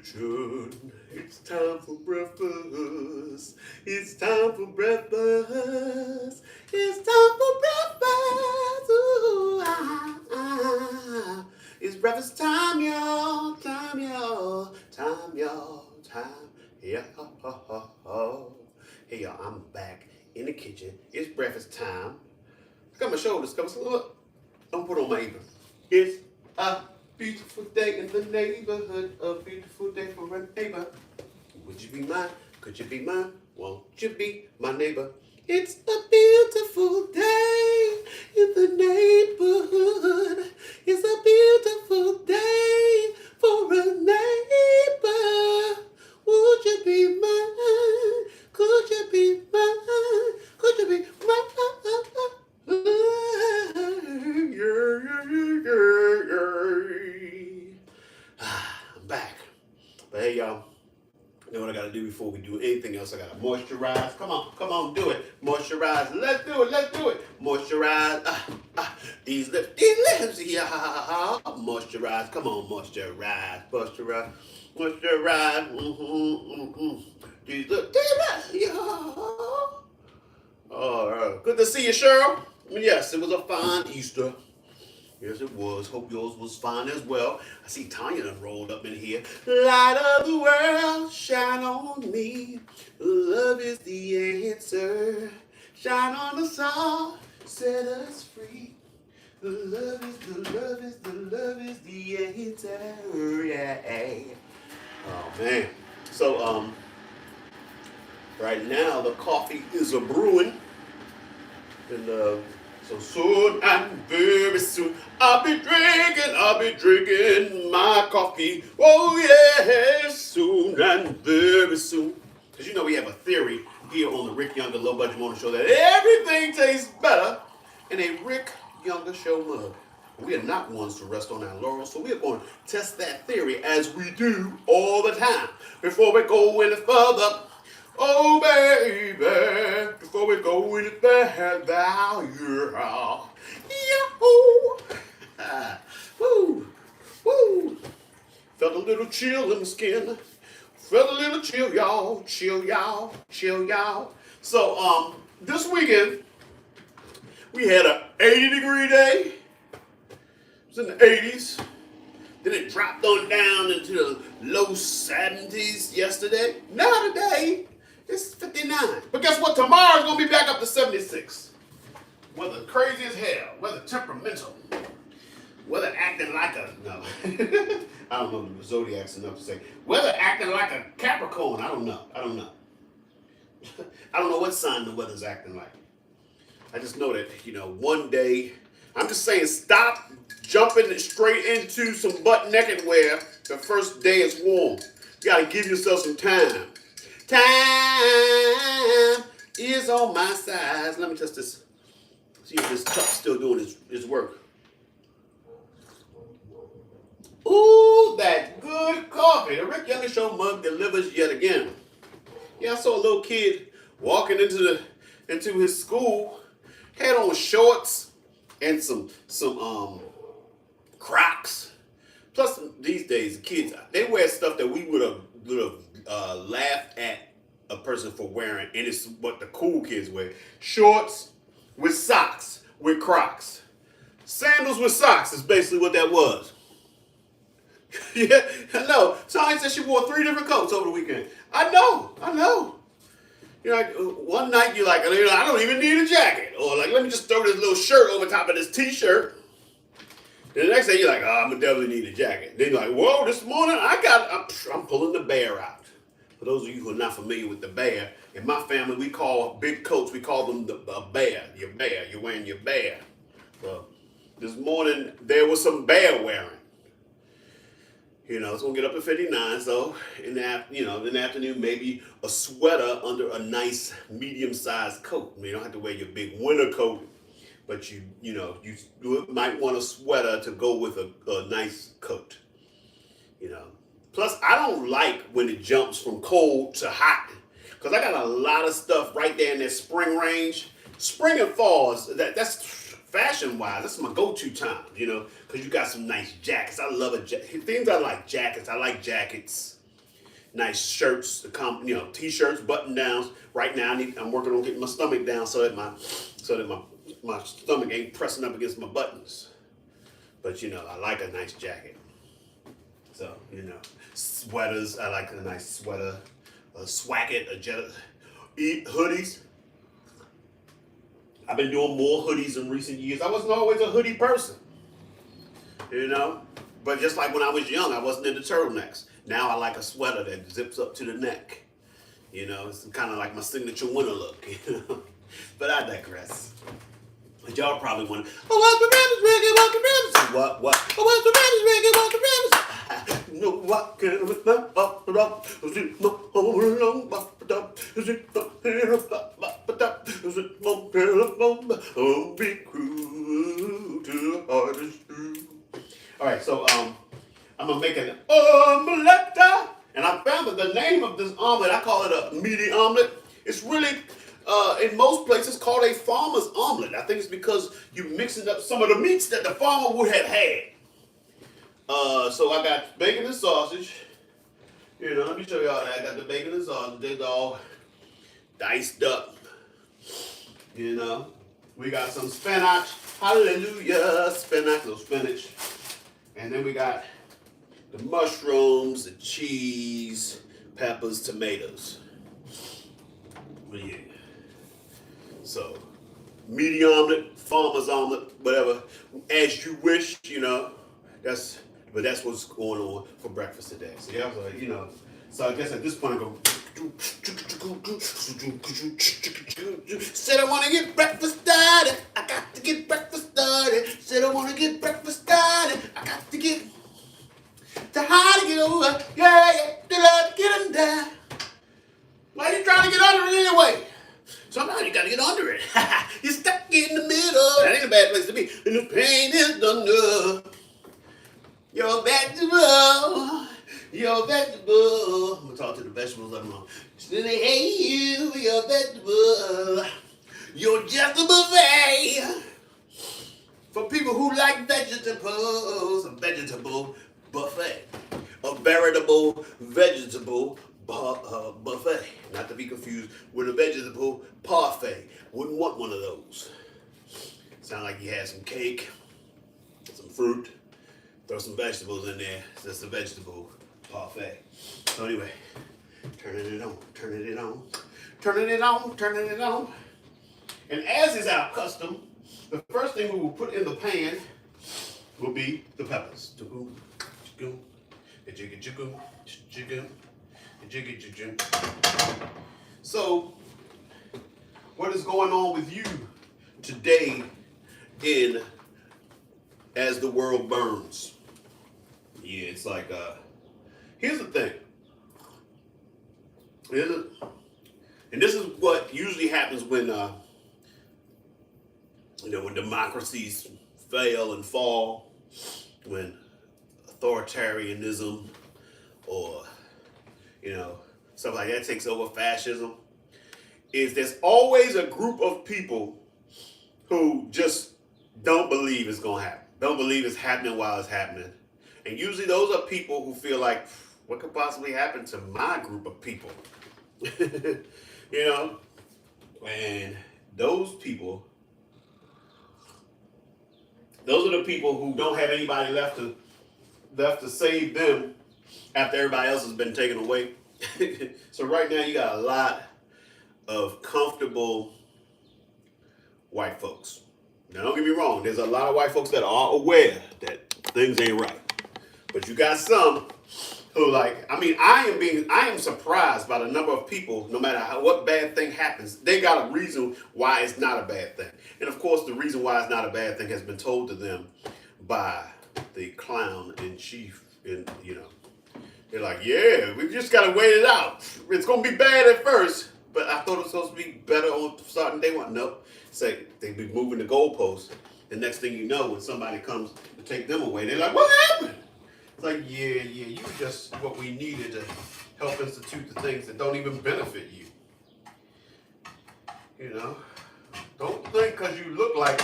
attention. It's time for breakfast. It's time for breakfast. It's time for breakfast. Ooh, It's breakfast time, y'all. Time, y'all. Time, y'all. Time. Yeah. Hey, y'all. I'm back in the kitchen. It's breakfast time. I got my shoulders covered. So look, I'm gonna put on my apron. It's a beautiful day in the neighborhood. A beautiful day for a neighbor. Would you be mine? Could you be mine? Won't you be my neighbor? It's a beautiful day in the neighborhood. It's a beautiful day for a neighbor. Would you be mine? Could you be mine? Could you be mine? I'm back. But hey, y'all. You know what I gotta do before we do anything else? I gotta moisturize. Come on, do it. Moisturize. Let's do it. Moisturize. These lips, yeah. Moisturize. Come on, moisturize. These lips, yeah. All right. Good to see you, Cheryl. Yes, it was a fine Easter. Yes, it was. Hope yours was fine as well. I see Tanya done rolled up in here. Light of the world, shine on me. Love is the answer. Shine on us all, set us free. The love is the answer. Yeah. Oh man. So right now the coffee is a brewing. And so soon and very soon I'll be drinking my coffee. Oh yes, soon and very soon. Because you know we have a theory here on the Rick Younger Low Budget Morning Show that everything tastes better in a Rick Younger Show mug. We are not ones to rest on our laurels, so we are going to test that theory as we do all the time. Before we go any further, oh baby, before we go any further, yeah. Yahoo! Woo! Woo! Felt a little chill in the skin. Felt a little chill, y'all. Chill, y'all. So, this weekend, we had a 80-degree day. It was in the 80s. Then it dropped on down into the low 70s yesterday. Now today, it's 59. But guess what? Tomorrow's going to be back up to 76. Weather crazy as hell. Weather temperamental. Weather acting like a... No. I don't know the zodiac's enough to say. Weather acting like a Capricorn. I don't know. I don't know what sign the weather's acting like. I just know that, one day... I'm just saying, stop jumping straight into some butt naked wear the first day it's warm. You gotta give yourself some time. Time is on my side. Let me test this. See if this cup's still doing his work. Ooh, that good coffee. The Rick Younger Show mug delivers yet again. Yeah, I saw a little kid walking into his school, had on shorts and some Crocs. Plus, these days, the kids, they wear stuff that we would have laughed at a person for wearing, and it's what the cool kids wear. Shorts with socks with Crocs. Sandals with socks is basically what that was. Yeah, I know. Tanya said she wore 3 different coats over the weekend. I know. You're like, one night you're like, I don't even need a jacket. Or like, let me just throw this little shirt over top of this t-shirt. Then the next day you're like, I'm gonna definitely need a jacket. Then you're like, whoa, this morning I'm pulling the bear out. For those of you who are not familiar with the bear, in my family we call big coats, we call them a bear. Your bear, you're wearing your bear. Well, this morning there was some bear wearing. It's gonna get up to 59, so in the afternoon, maybe a sweater under a nice medium-sized coat. You don't have to wear your big winter coat, but you might want a sweater to go with a nice coat. Plus, I don't like when it jumps from cold to hot, because I got a lot of stuff right there in that spring range. Spring and fall that's fashion-wise, that's my go-to time, because you got some nice jackets. I love things I like jackets. I like jackets. nice shirts, t-shirts, button downs. Right now, I'm working on getting my stomach down so that my stomach ain't pressing up against my buttons. But I like a nice jacket. So sweaters. I like a nice sweater, a swacket, hoodies. I've been doing more hoodies in recent years. I wasn't always a hoodie person, but just like when I was young, I wasn't into turtlenecks. Now I like a sweater that zips up to the neck. It's kind of like my signature winter look. But I digress. But y'all probably wonder, oh, what's the Rabbits, Ricky? What? Oh, what's the Rabbits, Ricky? What's the Rabbits? No, what can I be cruel to the heart is true. All right, so I'm gonna make an omelette, and I found that the name of this omelet, I call it a meaty omelet. It's really, in most places, called a farmer's omelet. I think it's because you're mixing up some of the meats that the farmer would have had. So I got bacon and sausage. Let me show y'all that. I got the bacon and sausage. They're all diced up. We got some spinach. Hallelujah. Spinach. And then we got the mushrooms, the cheese, peppers, tomatoes. Yeah. So, meaty omelet, farmer's omelet, whatever, as you wish, that's what's going on for breakfast today. So yeah, so I guess at this point I go, said I want to get breakfast started, I got to get breakfast started, said I want to get breakfast started, I got to get how to get over, yeah, get under. Why are you trying to get under it anyway? Sometimes you gotta get under it. You're stuck in the middle. That ain't a bad place to be. And the pain is done. You're vegetable. I'm gonna talk to the vegetables later on. They hate you, you're vegetable. You're just a buffet. For people who like vegetables, a vegetable buffet. A veritable vegetable buffet. Not to be confused with a vegetable parfait. Wouldn't want one of those. Sound like you had some cake, some fruit, throw some vegetables in there. It's just a vegetable parfait. So anyway, turning it on. And as is our custom, the first thing we will put in the pan will be the peppers. So, what is going on with you today in As the World Burns? Yeah, it's like, here's the thing. And this is what usually happens when, when democracies fail and fall, when authoritarianism or, stuff like that takes over, fascism, is there's always a group of people who just don't believe it's going to happen. Don't believe it's happening while it's happening. And usually those are people who feel like, what could possibly happen to my group of people? And those are the people who don't have anybody left to save them after everybody else has been taken away. So right now you got a lot of comfortable white folks. Now don't get me wrong, there's a lot of white folks that are aware that things ain't right. But you got some who I am surprised by the number of people, no matter what bad thing happens, they got a reason why it's not a bad thing. And of course the reason why it's not a bad thing has been told to them by the clown in chief. And they're like, yeah, we just gotta wait it out. It's gonna be bad at first, but I thought it was supposed to be better on starting day one. Nope. Say they be moving the goalposts. The next thing you know, when somebody comes to take them away, they're like, what happened? It's like, yeah, you just what we needed to help institute the things that don't even benefit you. Don't think because you look like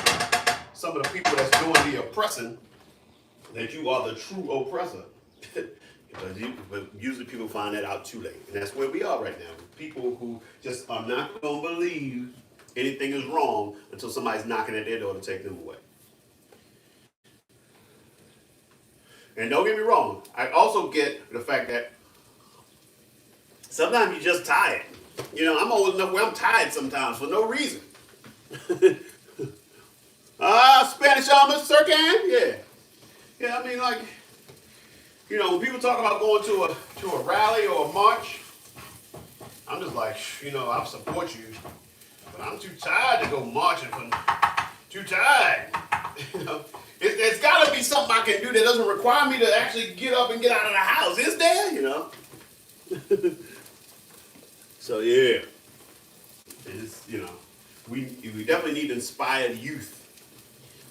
some of the people that's doing the oppressing that you are the true oppressor. But usually people find that out too late. And that's where we are right now. People who just are not going to believe anything is wrong until somebody's knocking at their door to take them away. And don't get me wrong, I also get the fact that sometimes you're just tired. You know, I'm old enough where I'm tired sometimes for no reason. Spanish on Mr. Sirkan? Yeah. Yeah, I mean, like, you know, when people talk about going to a rally or a march, I'm just like, you know, I'll support you, but I'm too tired to go marching. Too tired. You know, it's got to be something I can do that doesn't require me to actually get up and get out of the house. Is there? You know. So yeah, it's, you know, we definitely need inspired youth.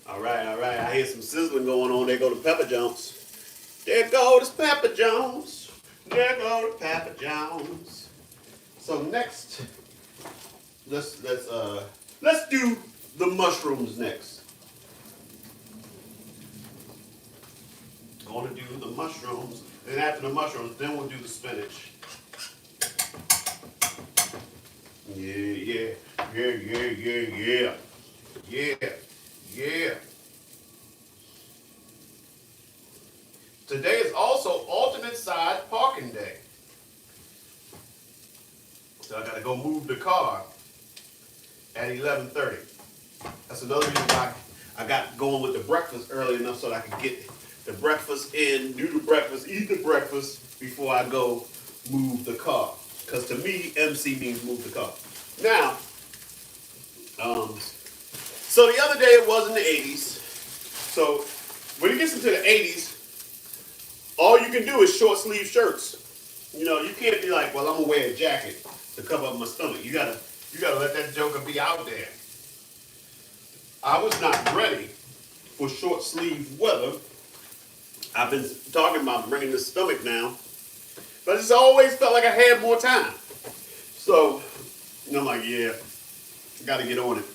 All right. I hear some sizzling going on. There go to Pepper Jones. There goes Pepper Jones. There goes Pepper Jones. So next, let's do the mushrooms next. Going to do the mushrooms, and after the mushrooms, then we'll do the spinach. Yeah. Today is also alternate side parking day. So I gotta go move the car at 11:30. That's another reason why I got going with the breakfast early enough so that I could get the breakfast in, do the breakfast, eat the breakfast before I go move the car. Because to me, MC means move the car. Now, so the other day it was in the 80s. So when it gets into the 80s, all you can do is short sleeve shirts. You know, you can't be like, well, I'm gonna wear a jacket to cover up my stomach. You gotta let that joker be out there. I was not ready for short sleeve weather. I've been talking about bringing the stomach down, but it's always felt like I had more time. So, you know, I'm like, yeah, gotta get on it.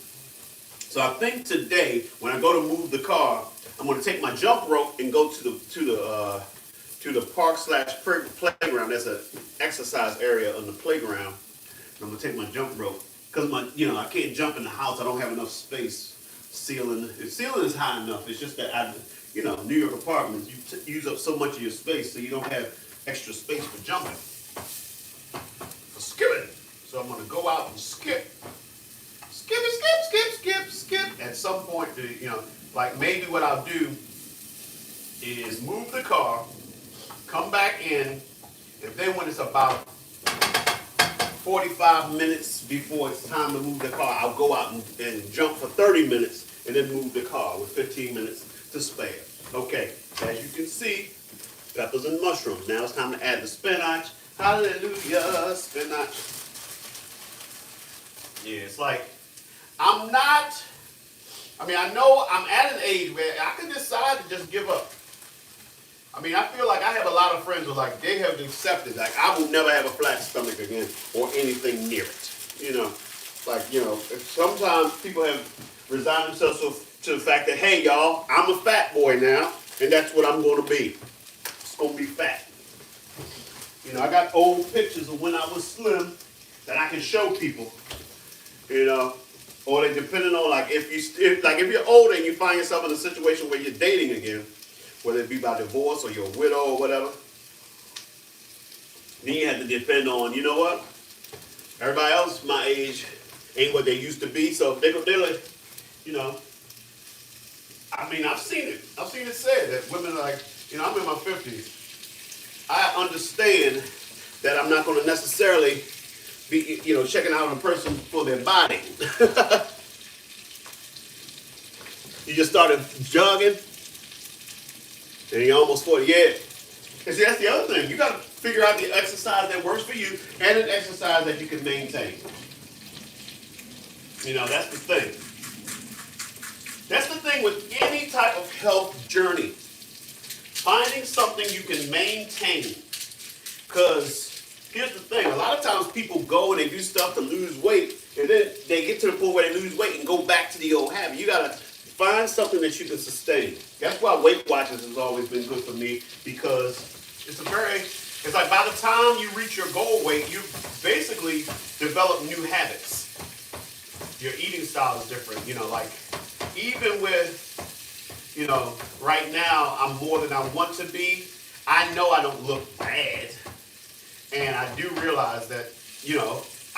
So I think today, when I go to move the car, I'm gonna take my jump rope and go to the park/playground. There's an exercise area on the playground. And I'm gonna take my jump rope because I can't jump in the house. I don't have enough space. The ceiling is high enough. It's just that New York apartments, you use up so much of your space, so you don't have extra space for jumping, for skipping. So I'm gonna go out and skip. At some point, like maybe what I'll do is move the car, come back in, and then when it's about 45 minutes before it's time to move the car, I'll go out and jump for 30 minutes and then move the car with 15 minutes to spare. Okay, as you can see, peppers and mushrooms. Now it's time to add the spinach. Hallelujah, spinach. Yeah, it's like, I know I'm at an age where I can decide to just give up. I mean, I feel like I have a lot of friends who they have accepted, I will never have a flat stomach again or anything near it. Sometimes people have resigned themselves to the fact that, hey, y'all, I'm a fat boy now, and that's what I'm going to be. It's going to be fat. I got old pictures of when I was slim that I can show people, or they depending on, if you're older and you find yourself in a situation where you're dating again, whether it be by divorce or you're a widow or whatever, then you have to depend on, you know what? Everybody else my age ain't what they used to be, so they're like, I've seen it. I've seen it said that women are like, I'm in my 50s. I understand that I'm not going to necessarily be, checking out on a person for their body. You just started jogging, and you're almost 40. Yeah. And see, that's the other thing. You got to figure out the exercise that works for you and an exercise that you can maintain. That's the thing. That's the thing with any type of health journey. Finding something you can maintain. Because here's the thing. A lot of times people go and they do stuff to lose weight, and then they get to the point where they lose weight and go back to the old habit. You got to find something that you can sustain. That's why Weight Watchers has always been good for me, because It's like by the time you reach your goal weight, you basically develop new habits. Your eating style is different. Like even with, right now I'm more than I want to be. I know I don't look bad. And I do realize that,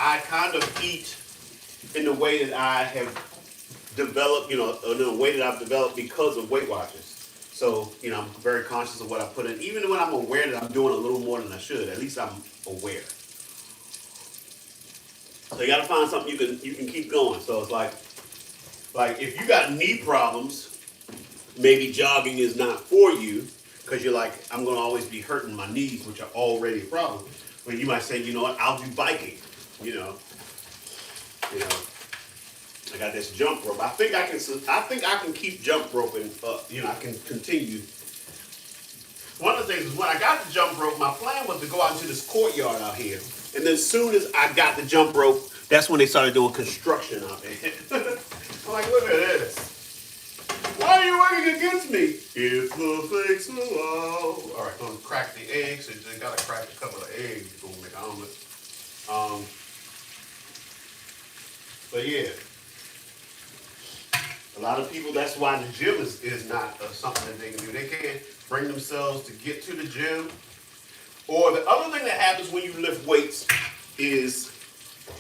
I kind of eat in the way that I have developed, in a way that I've developed because of Weight Watchers. So, I'm very conscious of what I put in. Even when I'm aware that I'm doing a little more than I should, at least I'm aware. So you gotta find something you can keep going. So it's like if you got knee problems, maybe jogging is not for you because you're like, I'm gonna always be hurting my knees, which are already a problem. But you might say, you know what, I'll do biking. You know, I got this jump rope. I think I can keep jump roping up. I can continue. One of the things is when I got the jump rope, my plan was to go out into this courtyard out here. And then as soon as I got the jump rope, that's when they started doing construction out there. I'm like, look at this. Why are you working against me? It's the fix of all. All right, I'm gonna crack the eggs. So you just gotta crack a couple of eggs to make an omelet. But yeah, a lot of people, that's why the gym is not something that they can do. They can't bring themselves to get to the gym. Or the other thing that happens when you lift weights is,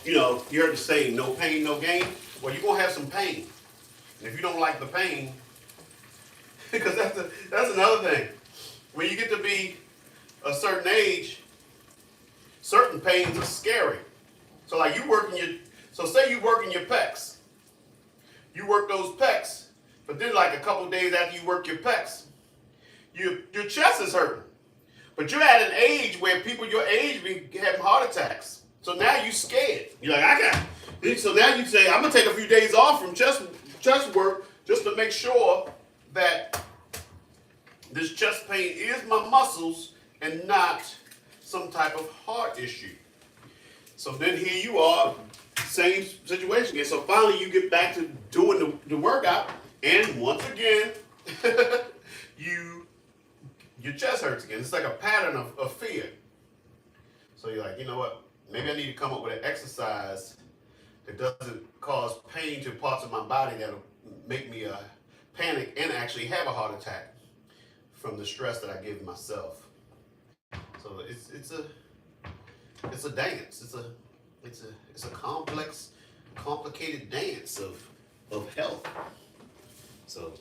you heard the saying, no pain, no gain. Well, you're going to have some pain. And if you don't like the pain, because that's another thing. When you get to be a certain age, certain pains are scary. So like say you working your pecs. You work those pecs, but then like a couple days after you work your pecs, your chest is hurting. But you're at an age where people your age be having heart attacks. So now you scared. You're like, so now you say, I'm gonna take a few days off from chest work just to make sure that this chest pain is my muscles and not some type of heart issue. So then here you are, same situation again. So finally you get back to doing the workout, and once again, your chest hurts again. It's like a pattern of fear. So you're like, you know what? Maybe I need to come up with an exercise that doesn't cause pain to parts of my body that'll make me panic and actually have a heart attack from the stress that I give myself. So it's a dance. It's a complex, complicated dance of health. So,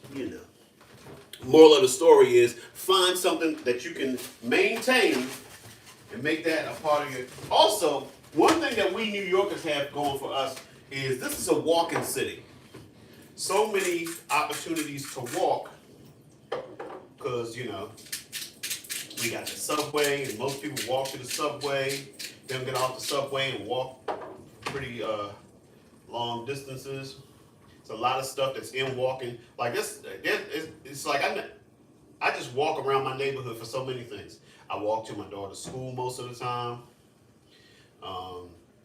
moral of the story is find something that you can maintain and make that a part of your. Also, one thing that we New Yorkers have going for us is this is a walking city. So many opportunities to walk because, we got the subway and most people walk to the subway, then get off the subway and walk pretty long distances. It's a lot of stuff that's in walking. Like it's like I just walk around my neighborhood for so many things. I walk to my daughter's school most of the time.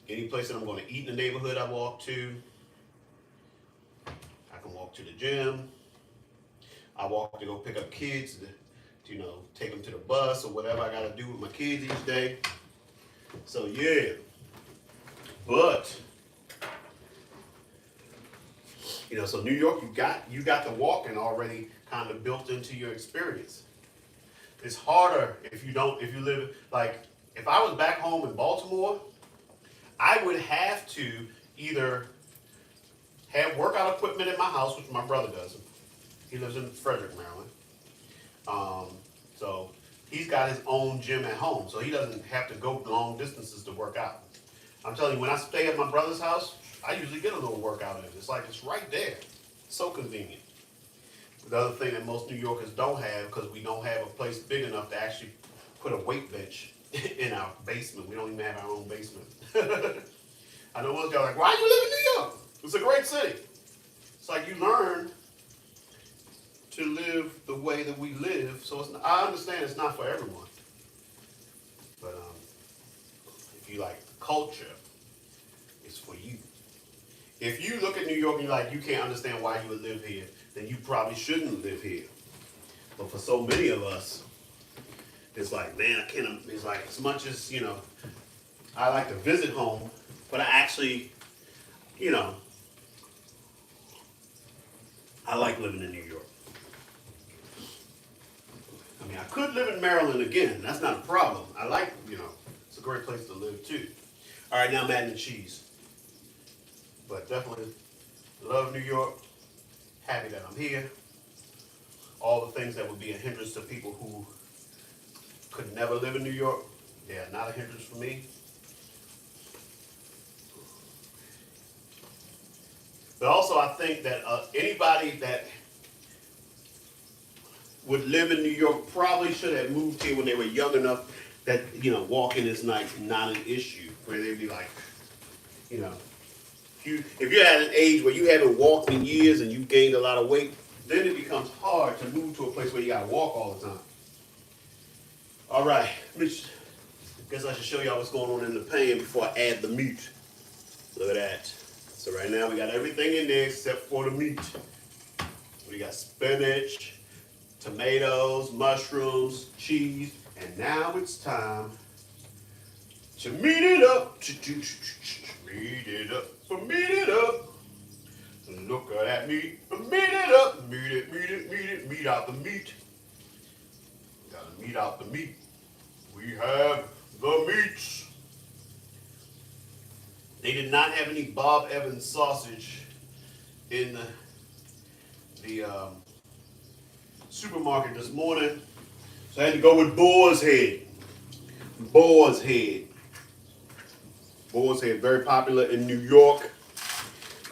Any place that I'm going to eat in the neighborhood, I walk to. I can walk to the gym. I walk to go pick up kids to take them to the bus or whatever I got to do with my kids each day. So yeah, but so New York, you got the walking already kind of built into your experience. It's harder if you live, like, if I was back home in Baltimore, I would have to either have workout equipment in my house, which my brother doesn't. He lives in Frederick, Maryland. So he's got his own gym at home, so he doesn't have to go long distances to work out. I'm telling you, when I stay at my brother's house, I usually get a little workout in. It's like it's right there. So convenient. The other thing that most New Yorkers don't have, because we don't have a place big enough to actually put a weight bench in our basement. We don't even have our own basement. I know most guys are like, why do you live in New York? It's a great city. It's like you learn to live the way that we live. So I understand it's not for everyone. But if you like the culture, it's for you. If you look at New York and you're like, you can't understand why you would live here, then you probably shouldn't live here. But for so many of us, it's like, man, I can't, it's like, as much as, you know, I like to visit home, but I actually, you know, I like living in New York. I mean, I could live in Maryland again. That's not a problem. I like, you know, it's a great place to live too. All right, now mac and cheese. But definitely love New York. Happy that I'm here. All the things that would be a hindrance to people who could never live in New York, they are not a hindrance for me. But also, I think that anybody that would live in New York probably should have moved here when they were young enough that, you know, walking is not an issue. Where they'd be like, you know, if you're at an age where you haven't walked in years and you've gained a lot of weight, then it becomes hard to move to a place where you gotta walk all the time. All right, guess I should show y'all what's going on in the pan before I add the meat. Look at that. So right now we got everything in there except for the meat. We got spinach, tomatoes, mushrooms, cheese, and now it's time to meat it up. Meat it up. Meat it up. Look at that meat. Meat it up. Meat it, meat it, meat it. Meat out the meat. Gotta meat out the meat. We have the meats. They did not have any Bob Evans sausage in the supermarket this morning, so I had to go with boar's head. Boar's head. Boar's head, very popular in New York.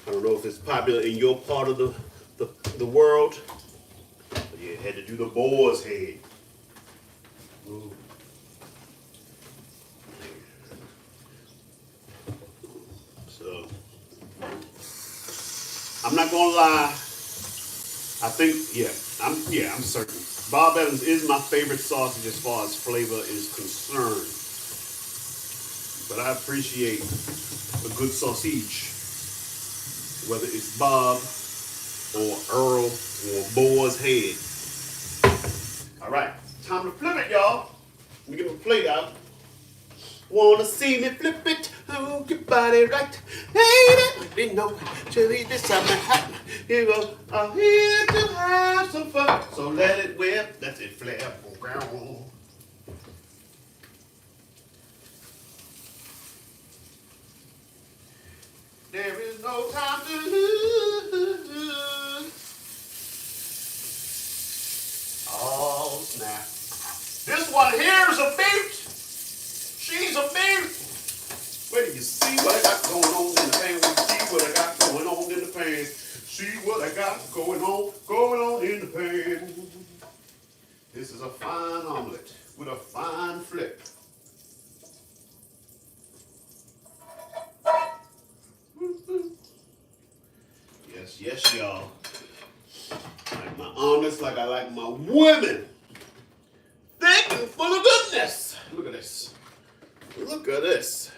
I don't know if it's popular in your part of the world. But yeah, had to do the boar's head. Ooh. So, I'm not gonna lie. I think, I'm certain. Bob Evans is my favorite sausage as far as flavor is concerned. But I appreciate a good sausage, whether it's Bob or Earl or Boar's Head. All right, time to flip it, y'all. Let me get my plate out. Wanna see me flip it? Oh, your body right. Hey, didn't know till he this time hot. Here go. I'm here to have some fun. So let it whip. That's it. Flip. There is no time to lose. Oh snap! This one here is a beat. She's a beat. Wait till you see what I got going on in the pan. See what I got going on in the pan. See what I got going on in the pan. This is a fine omelet with a fine flip. Yes, yes, y'all. I like my omelets like I like my women. Thick and full of goodness. Look at this. Look at this.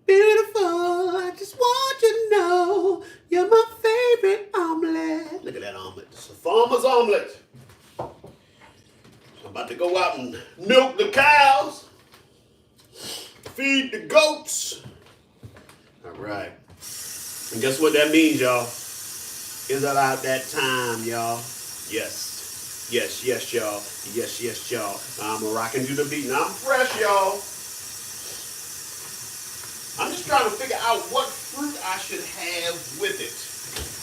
Beautiful, I just want you to know you're my favorite omelet. Look at that omelet. It's a farmer's omelet. I'm about to go out and milk the cows, feed the goats. All right. And guess what that means, y'all? It's about that time, y'all. Yes. Yes, yes, y'all. Yes, yes, y'all. I'm rocking to the beat. Now I'm fresh, y'all. I'm just trying to figure out what fruit I should have with it.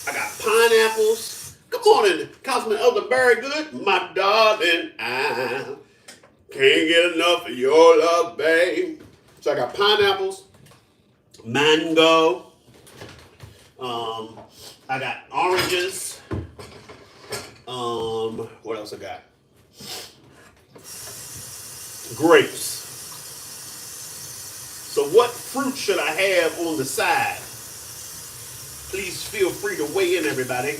I got pineapples. Good morning, Councilman Elder Barry Good. My darling, I can't get enough of your love, babe. So I got pineapples, mango. I got oranges. What else I got? Grapes. So what fruit should I have on the side? Please feel free to weigh in, everybody.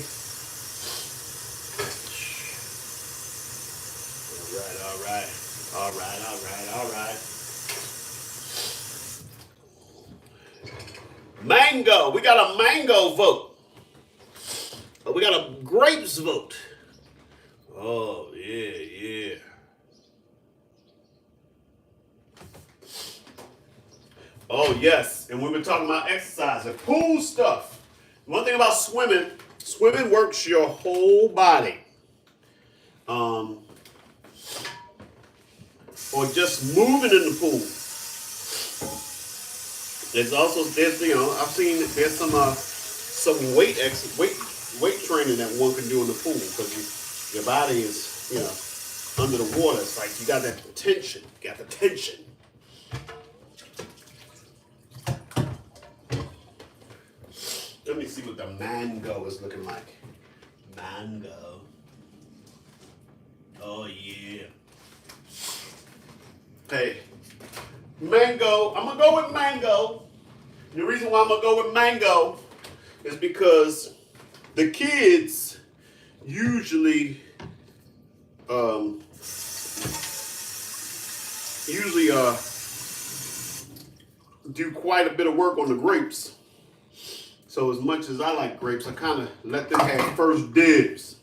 All right. Mango. We got a mango vote. We got a grapes vote. Oh, yeah. Oh, yes. And we were talking about exercise and pool stuff. One thing about swimming, swimming works your whole body. Um, or just moving in the pool. There's I've seen there's some weight training that one can do in the pool because your body is under the water. It's like you got that tension. You got the tension. Let me see what the mango is looking like. Mango. Oh yeah. Hey, mango. I'm gonna go with mango. And the reason why I'm gonna go with mango is because the kids usually do quite a bit of work on the grapes. So as much as I like grapes, I kind of let them have first dibs.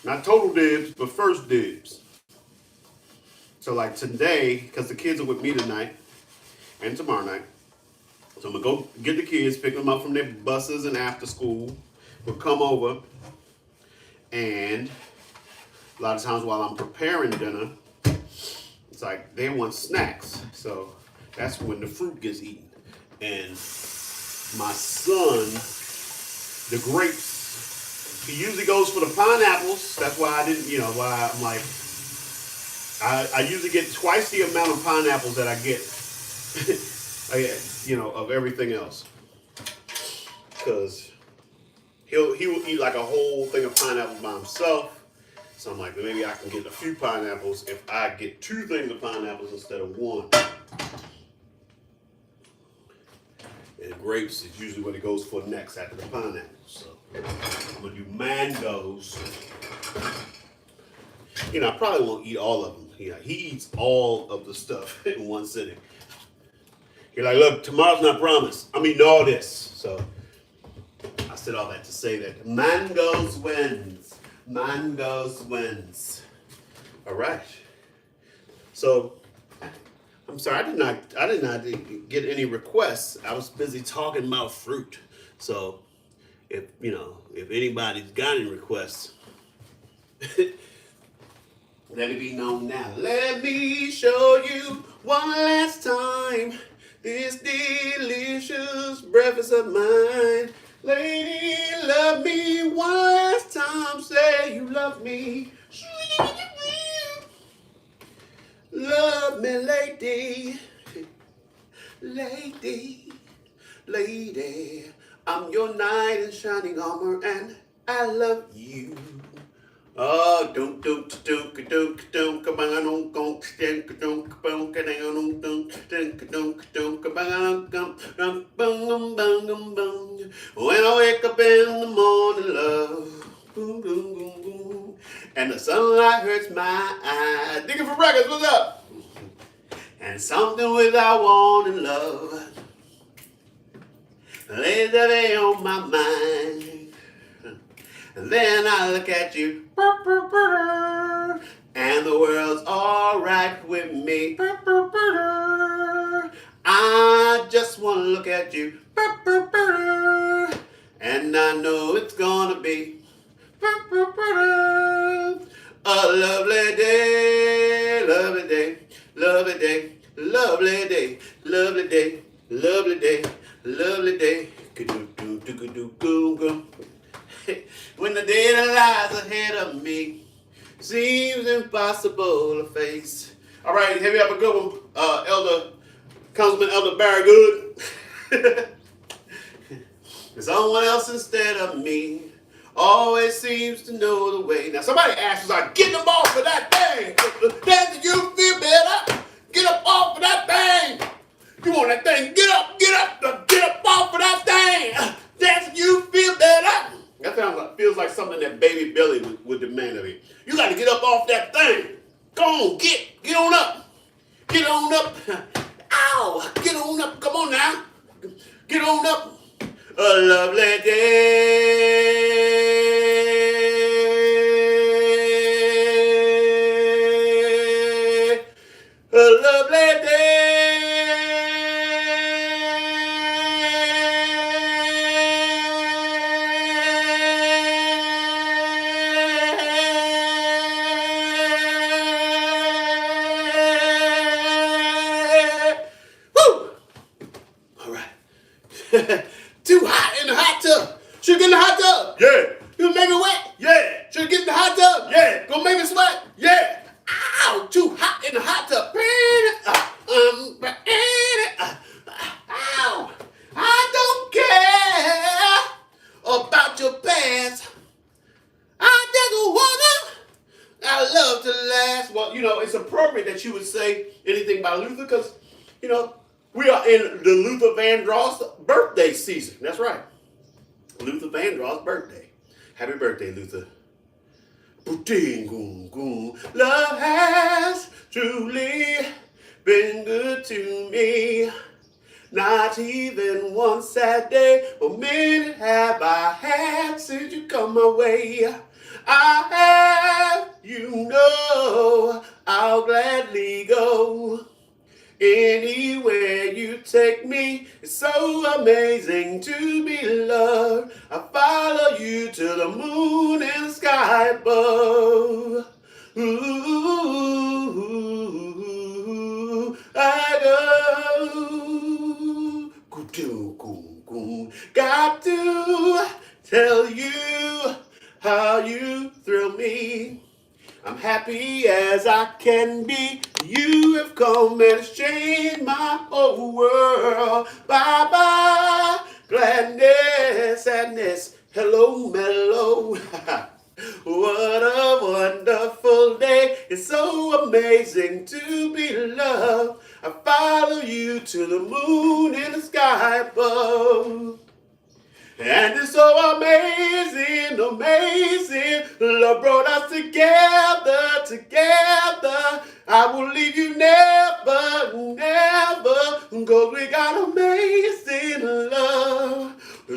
Not total dibs, but first dibs. So like today, because the kids are with me tonight and tomorrow night, so I'm going to go get the kids, pick them up from their buses and after school. We'll come over, and a lot of times while I'm preparing dinner, it's like they want snacks. So that's when the fruit gets eaten. And my son, the grapes, he usually goes for the pineapples. That's why I didn't, why I'm like, I usually get twice the amount of pineapples that I get, of everything else. Because he will eat like a whole thing of pineapples by himself. So I'm like, maybe I can get a few pineapples if I get 2 things of pineapples instead of 1. And grapes is usually what it goes for next after the pineapples. So I'm gonna do mangoes. I probably won't eat all of them. He eats all of the stuff in one sitting. He's like, look, tomorrow's not promised. I'm eating all this. So I said all that to say that mangoes wins. Mangoes wins. All right. So I'm sorry, I did not get any requests. I was busy talking about fruit. So if anybody's got any requests, let it be known now. Let me show you one last time this delicious breakfast of mine. Lady, love me one last time. Say you love me. Love me, lady. Lady, lady. I'm your knight in shining armor and I love you. Oh, don't come on, when I wake up in the morning, love, boom, boom, boom, boom, and the sunlight hurts my eyes. Digging for records, what's up? And something without wanting love lays heavy on my mind. And then I look at you, and the world's alright with me. I just want to look at you, and I know it's gonna be a lovely day, lovely day, lovely day, lovely day, lovely day, lovely day, lovely day. When the day that lies ahead of me seems impossible to face. All right, have you have a good one, Councilman Elder Barry Good. Someone else instead of me always seems to know the way. Now somebody asked us, like, get them off of that thing. Doesn't you feel better? Get up off of that thing. You want that thing? Get up off of that thing. Doesn't you feel better? That feels like something that Baby Billy would demand of you. You got to get up off that thing. Go on, get on up. Get on up. Ow, get on up. Come on now. Get on up. A lovely day. A lovely day. Too hot in the hot tub. Should get in the hot tub. Yeah. You make me wet. Yeah. Should get in the hot tub. Yeah. Gonna make me sweat. Yeah. Ow, too hot in the hot tub. Ow. I don't care about your past. I just I love to last. Well, it's appropriate that you would say anything by Luther because, we are in the Luther Vandross birthday season. That's right. Luther Vandross' birthday. Happy birthday, Luther. Love has truly been good to me. Not even one sad day or minute have I had since you come my way. I have, I'll gladly go. Anywhere you take me, it's so amazing to be loved. I follow you to the moon and the sky above. Ooh, I go. Got to tell you how you thrill me. I'm happy as I can be. You have come and it's changed my whole world. Bye-bye, gladness, sadness, hello, mellow. What a wonderful day. It's so amazing to be loved. I follow you to the moon in the sky above. And it's so amazing, love brought us together. I will leave you never, cause we got amazing love.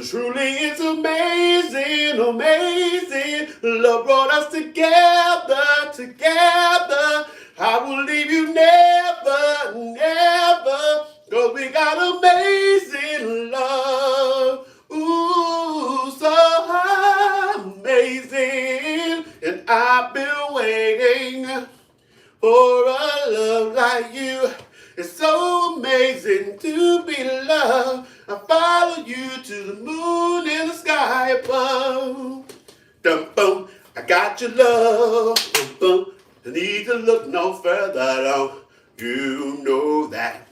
Truly it's amazing, love brought us together. I will leave you never, cause we got amazing love. Ooh, so amazing. And I've been waiting for a love like you. It's so amazing to be loved. I follow you to the moon and the sky above. Dum bum, I got your love. Dum bum, I need to look no further down. You know that.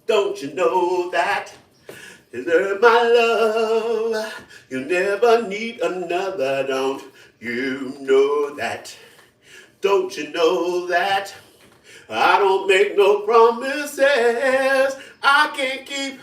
Don't you know that? You're my love. You never need another, don't you know that? Don't you know that? I don't make no promises I can't keep.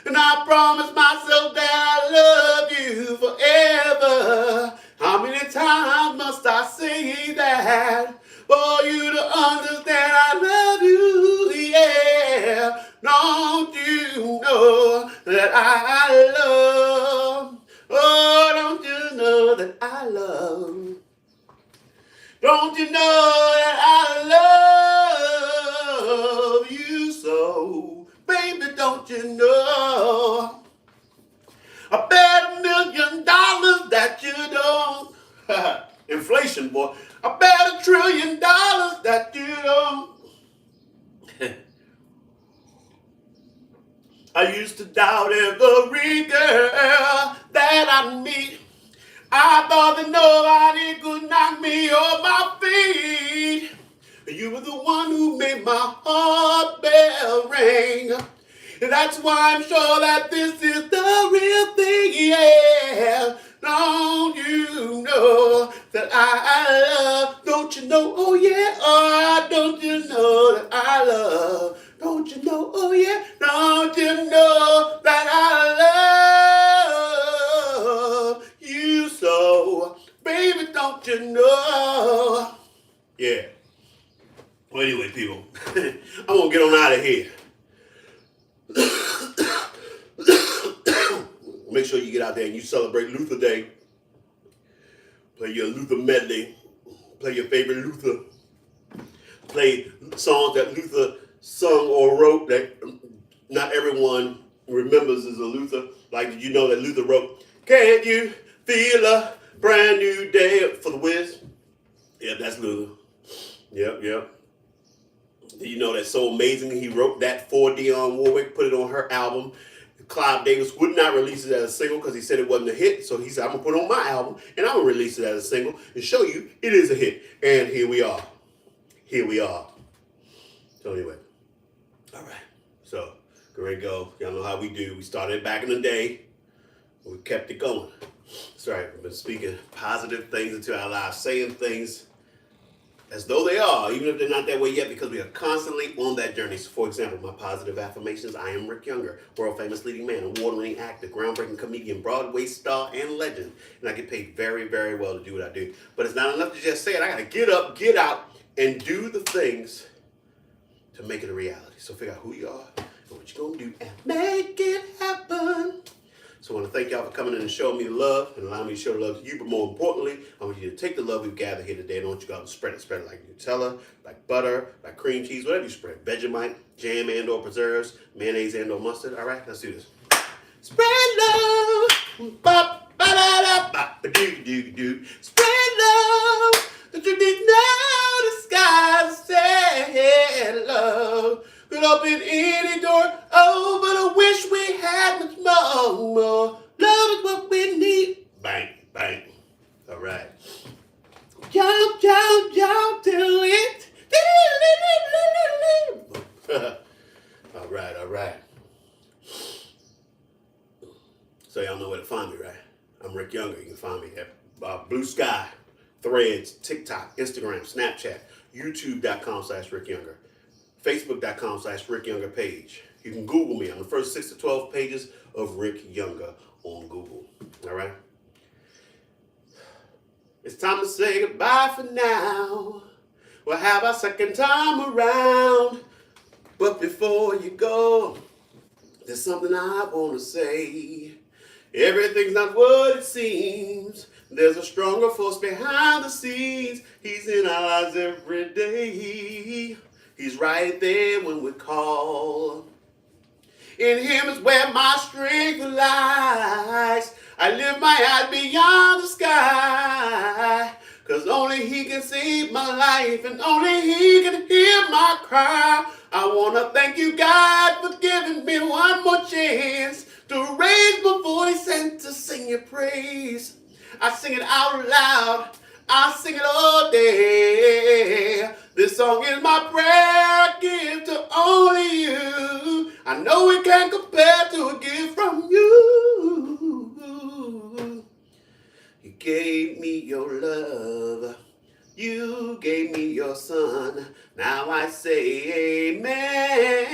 And I promise myself that I love you forever. How many times must I say that for you to understand I love you, yeah. Don't you know that I love? Oh, don't you know that I love? Don't you know that I love you so? Baby, don't you know? I bet $1 million that you don't. Inflation, boy. I bet $1 trillion that you don't. I used to doubt every girl that I meet. I thought that nobody could knock me off my feet. You were the one who made my heart bell ring. And that's why I'm sure that this is the real thing, yeah. Don't you know that I love? Don't you know, oh yeah, oh, don't you know that I love? Don't you know, oh yeah, don't you know that I love you so? Baby, don't you know? Yeah. Well, anyway, people, I'm going to get on out of here. Make sure you get out there and you celebrate Luther Day. Play your Luther medley. Play your favorite Luther. Play songs that Luther sung or wrote that not everyone remembers as a Luther. Like, did you know that Luther wrote, "Can't you feel a brand new day" for the Wiz? Yep, that's Luther. Yep. Did you know that's so amazing? He wrote that for Dionne Warwick, put it on her album, Clive Davis would not release it as a single because he said it wasn't a hit. So he said, I'm going to put it on my album and I'm going to release it as a single and show you it is a hit. And here we are. Here we are. So anyway. All right. So, go ready to go. Y'all know how we do. We started back in the day. We kept it going. That's right. We've been speaking positive things into our lives, saying things as though they are, even if they're not that way yet, because we are constantly on that journey. So, for example, my positive affirmations: I am Rick Younger, world famous leading man, award-winning actor, groundbreaking comedian, Broadway star, and legend. And I get paid very, very well to do what I do. But it's not enough to just say it. I got to get up, get out, and do the things to make it a reality. So figure out who you are and what you're going to do and make it happen. So I want to thank y'all for coming in and showing me the love and allowing me to show the love to you. But more importantly, I want you to take the love we've gathered here today and I want you to go out and spread it. Spread it like Nutella, like butter, like cream cheese, whatever you spread. Vegemite, jam and or preserves, mayonnaise and or mustard. All right, let's do this. Spread love. Bop, ba da da, bop, ba doo doo doo. Spread love. The truth is now the skies say love could open any door. Oh, but I wish we had much more. Love is what we need. Bang, bang. All right. Jump, jump, jump to it. All right, all right. So y'all know where to find me, right? I'm Rick Younger. You can find me at Blue Sky, Threads, TikTok, Instagram, Snapchat, YouTube.com/Rick Younger, Facebook.com/Rick Younger page. You can Google me on the first 6 to 12 pages of Rick Younger on Google. All right? It's time to say goodbye for now. We'll have our second time around. But before you go, there's something I want to say. Everything's not what it seems. There's a stronger force behind the scenes. He's in our lives every day. He's right there when we call. In him is where my strength lies. I lift my eyes beyond the sky. Cause only he can save my life and only he can hear my cry. I wanna thank you, God, for giving me one more chance to raise my voice and to sing your praise. I sing it out loud. I sing it all day. This song is my prayer I give to only you. I know it can't compare to a gift from you. You gave me your love. You gave me your son. Now I say amen.